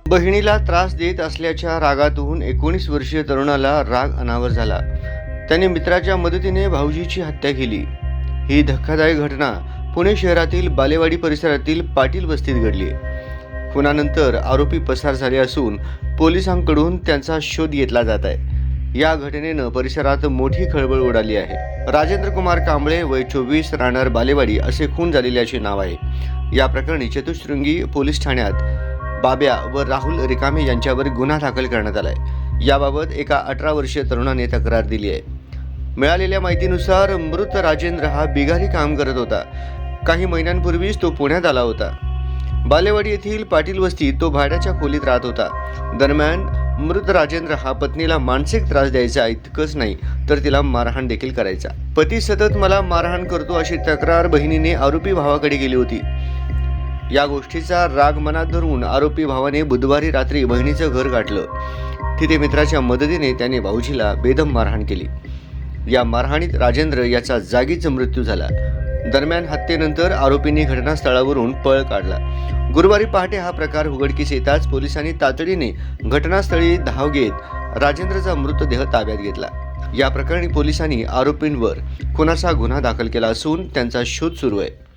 बहिणीला त्रास देत असल्याच्या रागातून 19 वर्षीय तरुणाला राग अनावर झाला. त्याने मित्राच्या मदतीने भाऊजीची हत्या केली. ही धक्कादायक घटना पुणे शहरातील बालेवाडी परिसरातील पाटील वस्तीत घडली. खुनानंतर आरोपी पसार झाले असून पोलिसांकडून त्यांचा शोध घेतला जात आहे. या घटनेनं परिसरात मोठी खळबळ उडाली आहे. राजेंद्र कुमार कांबळे, वय 24, राहणार बालेवाडी असे खून झालेल्याचे नाव आहे. या प्रकरणी चतुशृंगी पोलीस ठाण्यात बाब्या व राहुल रिकामे यांच्यावर गुन्हा दाखल करण्यात आलाय. याबाबत एका 18 वर्षीय तरुणाने तक्रार दिली आहे. मिळालेल्या माहितीनुसार मृत राजेंद्र हा बिगारी काम करत होता. काही महिन्यांपूर्वीच तो पुण्यात आला होता. बालेवाडी येथील पाटील वस्तीत तो भाड्याच्या खोलीत राहत होता. दरम्यान मृत राजेंद्र हा पत्नीला मानसिक त्रास द्यायचा, इतकंच नाही तर तिला मारहाण देखील करायचा. पती सतत मला मारहाण करतो अशी तक्रार बहिणीने आरोपी भावाकडे केली होती. या गोष्टीचा राग मनात धरून आरोपी भावाने बुधवारी रात्री बहिणीचं घर गाठलं. तिथे मित्राच्या मदतीने त्याने भाऊजीला बेदम मारहाण केली. या मारहाणीत राजेंद्र याचा जागीच मृत्यू झाला. दरम्यान हत्येनंतर आरोपींनी घटनास्थळावरून पळ काढला. गुरुवारी पहाटे हा प्रकार उघडकीस येताच पोलिसांनी तातडीने घटनास्थळी धाव घेत राजेंद्रचा मृतदेह ताब्यात घेतला. या प्रकरणी पोलिसांनी आरोपींवर खुनाचा गुन्हा दाखल केला असून त्यांचा शोध सुरू आहे.